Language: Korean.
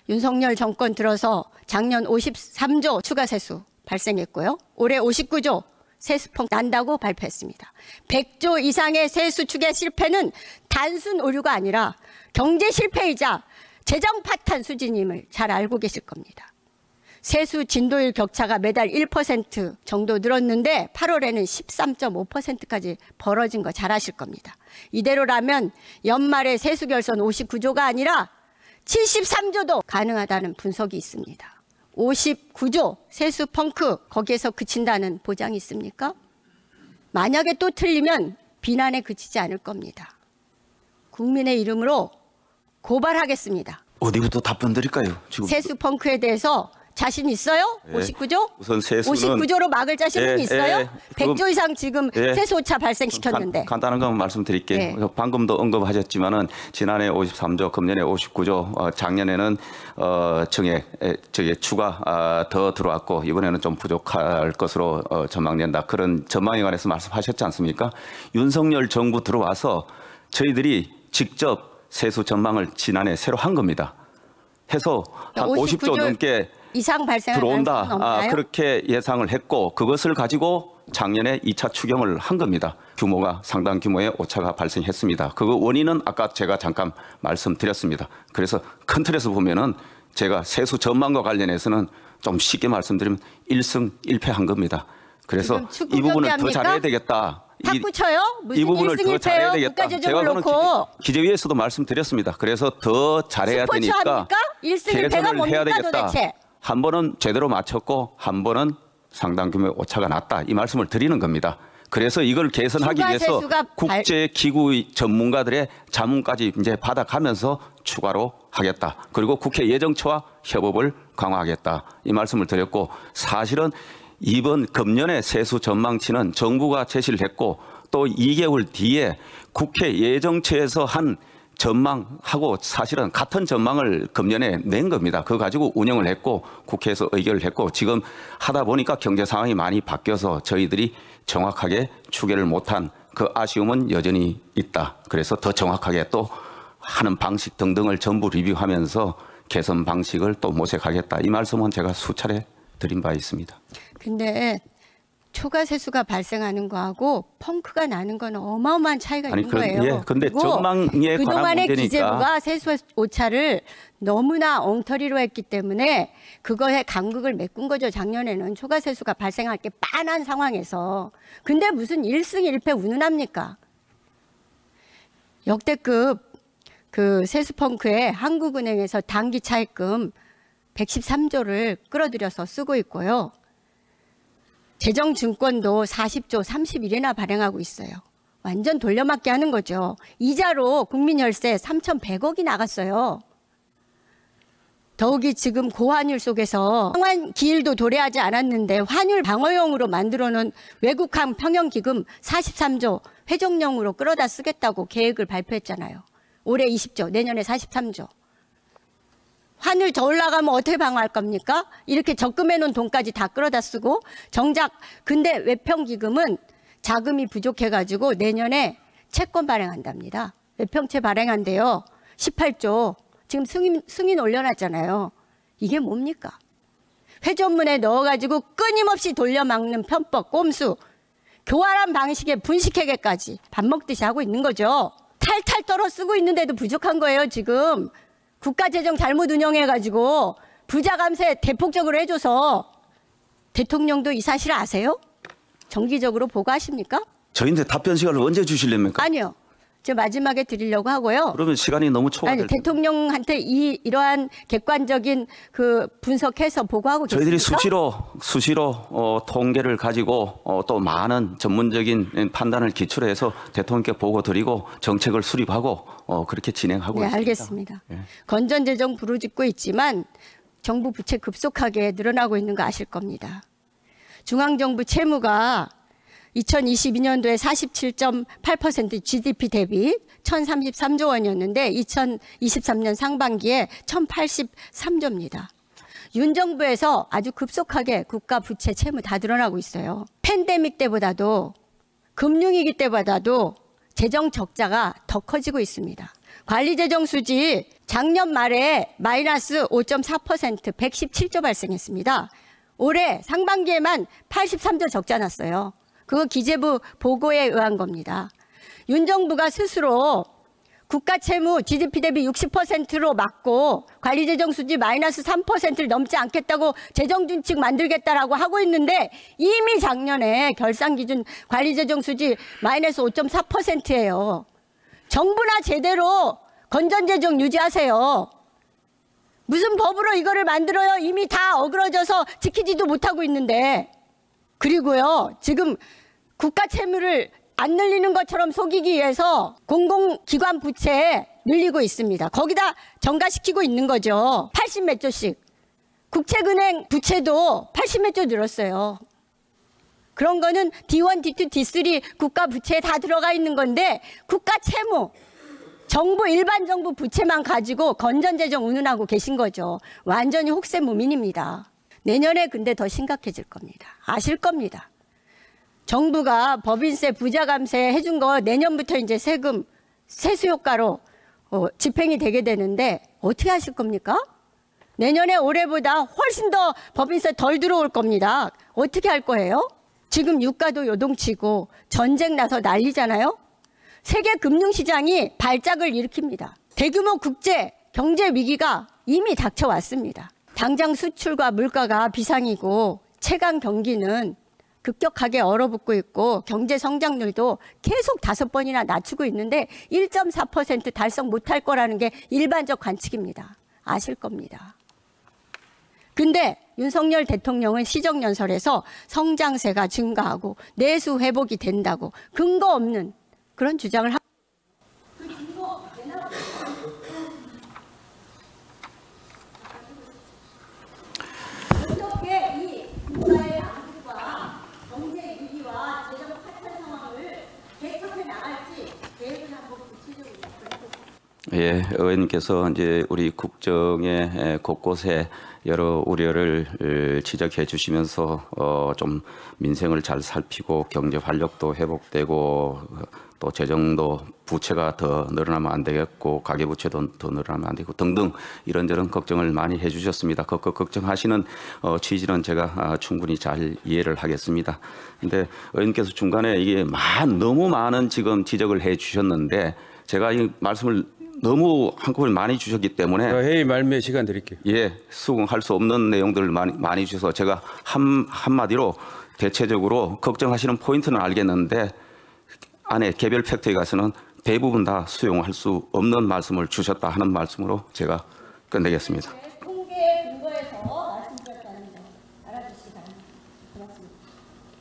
윤석열 정권 들어서 작년 53조 추가 세수 발생했고요. 올해 59조 세수펑 난다고 발표했습니다. 100조 이상의 세수 추계 실패는 단순 오류가 아니라 경제 실패이자 재정 파탄 수준임을 잘 알고 계실 겁니다. 세수 진도율 격차가 매달 1% 정도 늘었는데 8월에는 13.5%까지 벌어진 거 잘 아실 겁니다. 이대로라면 연말에 세수 결선 59조가 아니라 73조도 가능하다는 분석이 있습니다. 59조 세수 펑크 거기에서 그친다는 보장이 있습니까? 만약에 또 틀리면 비난에 그치지 않을 겁니다. 국민의 이름으로 고발하겠습니다. 어디부터 답변 드릴까요? 지금 세수 펑크에 대해서 자신 있어요? 59조? 우선 세수는 59조로 막을 자신은 있어요? 100조 이상 지금 세수 오차 발생시켰는데. 간단한 건 말씀드릴게요. 방금도 언급하셨지만은 지난해 53조, 금년에 59조, 작년에는 추가 더 들어왔고 이번에는 좀 부족할 것으로 전망된다. 그런 전망에 관해서 말씀하셨지 않습니까? 윤석열 정부 들어와서 저희들이 직접 세수 전망을 지난해 새로 한 겁니다. 해서 한 50조 넘게 이상 들어온다. 그렇게 예상을 했고 그것을 가지고 작년에 2차 추경을 한 겁니다. 규모가 상당 규모의 오차가 발생했습니다. 그 원인은 아까 제가 잠깐 말씀드렸습니다. 그래서 큰 틀에서 보면은 제가 세수 전망과 관련해서는 좀 쉽게 말씀드리면 1승 1패한 겁니다. 그래서 이 부분을 더 잘해야 되겠다. 탁구쳐요? 이 부분을 더 잘해야 되겠다. 제가 그는 기재위에서도 말씀드렸습니다. 그래서 더 잘해야 되니까 개선을 해야 되겠다. 도대체? 한 번은 제대로 맞췄고 한 번은 상당 규모의 오차가 났다. 이 말씀을 드리는 겁니다. 그래서 이걸 개선하기 위해서 국제기구 전문가들의 자문까지 이제 받아가면서 추가로 하겠다. 그리고 국회 예정처와 협업을 강화하겠다. 이 말씀을 드렸고 사실은 이번 금년의 세수 전망치는 정부가 제시를 했고 또 2개월 뒤에 국회 예정처에서 한 전망하고 사실은 같은 전망을 금년에 낸 겁니다. 그거 가지고 운영을 했고 국회에서 의결을 했고 지금 하다 보니까 경제 상황이 많이 바뀌어서 저희들이 정확하게 추계를 못한 그 아쉬움은 여전히 있다. 그래서 더 정확하게 또 하는 방식 등등을 전부 리뷰하면서 개선 방식을 또 모색하겠다. 이 말씀은 제가 수차례 드린 바 있습니다. 근데 초과 세수가 발생하는 거하고 펑크가 나는 건 어마어마한 차이가 있는 거예요. 그런데 전망에 그동안의 기재부가 세수 오차를 너무나 엉터리로 했기 때문에 그거에 간극을 메꾼 거죠. 작년에는 초과 세수가 발생할 게 빤한 상황에서. 근데 무슨 1승 1패 운운합니까? 역대급 그 세수 펑크에 한국은행에서 단기 차입금 113조를 끌어들여서 쓰고 있고요. 재정증권도 40조 31이나 발행하고 있어요. 완전 돌려막기 하는 거죠. 이자로 국민열세 3,100억이 나갔어요. 더욱이 지금 고환율 속에서 평환 기일도 도래하지 않았는데 환율 방어용으로 만들어놓은 외국항 평형기금 43조 회전용으로 끌어다 쓰겠다고 계획을 발표했잖아요. 올해 20조, 내년에 43조. 환율 더 올라가면 어떻게 방어할 겁니까? 이렇게 적금해 놓은 돈까지 다 끌어다 쓰고 정작 근데 외평기금은 자금이 부족해가지고 내년에 채권 발행한답니다. 외평채 발행한대요. 18조. 지금 승인 올려놨잖아요. 이게 뭡니까? 회전문에 넣어가지고 끊임없이 돌려막는 편법, 꼼수. 교활한 방식의 분식회계까지 밥 먹듯이 하고 있는 거죠. 탈탈 떨어 쓰고 있는데도 부족한 거예요, 지금. 국가재정 잘못 운영해가지고 부자 감세 대폭적으로 해줘서 대통령도 이 사실 아세요? 정기적으로 보고하십니까? 저희한테 답변 시간을 언제 주실랍니까? 아니요. 저 마지막에 드리려고 하고요. 그러면 시간이 너무 초과될 텐데. 대통령한테 이러한 객관적인 그 분석해서 보고하고 저희들이 계십니까? 수시로 통계를 가지고 또 많은 전문적인 판단을 기초로 해서 대통령께 보고 드리고 정책을 수립하고 그렇게 진행하고 있습니다. 알겠습니다. 건전재정 부르짖고 있지만 정부 부채 급속하게 늘어나고 있는 거 아실 겁니다. 중앙정부 채무가 2022년도에 47.8% GDP 대비 1,033조 원이었는데 2023년 상반기에 1,083조입니다. 윤 정부에서 아주 급속하게 국가 부채 채무 다 늘어나고 있어요. 팬데믹 때보다도 금융위기 때보다도 재정 적자가 더 커지고 있습니다. 관리재정 수지 작년 말에 마이너스 5.4% 117조 발생했습니다. 올해 상반기에만 83조 적자 났어요. 그거 기재부 보고에 의한 겁니다. 윤 정부가 스스로 국가 채무 GDP 대비 60%로 막고 관리재정 수지 마이너스 3%를 넘지 않겠다고 재정준칙 만들겠다라고 하고 있는데 이미 작년에 결산기준 관리재정 수지 마이너스 5.4%예요. 정부나 제대로 건전재정 유지하세요. 무슨 법으로 이거를 만들어요? 이미 다 어그러져서 지키지도 못하고 있는데. 그리고요, 지금 국가 채무를 안 늘리는 것처럼 속이기 위해서 공공기관 부채 늘리고 있습니다. 거기다 전가시키고 있는 거죠. 80몇 조씩. 국책은행 부채도 80몇 조 늘었어요. 그런 거는 D1, D2, D3 국가 부채에 다 들어가 있는 건데 국가 채무, 정부 일반 정부 부채만 가지고 건전재정 운운하고 계신 거죠. 완전히 혹세무민입니다. 내년에 근데 더 심각해질 겁니다. 아실 겁니다. 정부가 법인세 부자 감세 해준 거 내년부터 이제 세금 세수 효과로 집행이 되게 되는데 어떻게 하실 겁니까? 내년에 올해보다 훨씬 더 법인세 덜 들어올 겁니다. 어떻게 할 거예요? 지금 유가도 요동치고 전쟁 나서 난리잖아요. 세계 금융시장이 발작을 일으킵니다. 대규모 국제 경제 위기가 이미 닥쳐왔습니다. 당장 수출과 물가가 비상이고 최강 경기는 급격하게 얼어붙고 있고 경제 성장률도 계속 5번이나 낮추고 있는데 1.4% 달성 못할 거라는 게 일반적 관측입니다. 아실 겁니다. 근데 윤석열 대통령은 시정연설에서 성장세가 증가하고 내수 회복이 된다고 근거 없는 그런 주장을 하고 그 근거 어떻게 이 국가의 안보와 경제 위기와 재정 파탄 상황을 개선해 나갈지 계획을 한번 구체적으로 예, 의원님께서 이제 우리 국정의 곳곳에 여러 우려를 지적해 주시면서 좀 민생을 잘 살피고 경제 활력도 회복되고 또 재정도 부채가 더 늘어나면 안 되겠고 가계부채도 더 늘어나면 안 되고 등등 이런저런 걱정을 많이 해주셨습니다. 그 걱정하시는 취지는 제가 충분히 잘 이해를 하겠습니다. 그런데 의원님께서 중간에 이게 너무 많은 지금 지적을 해 주셨는데 제가 이 말씀을 너무 한꺼번에 많이 주셨기 때문에 회의 말미에 시간 드릴게요. 예, 수긍할 수 없는 내용들을 많이 주셔서 제가 한마디로 대체적으로 걱정하시는 포인트는 알겠는데 안에 개별 팩트에 가서는 대부분 다 수용할 수 없는 말씀을 주셨다 하는 말씀으로 제가 끝내겠습니다. 통계에 근거해서 말씀드렸다는 점 알아주시기 바랍니다. 고맙습니다.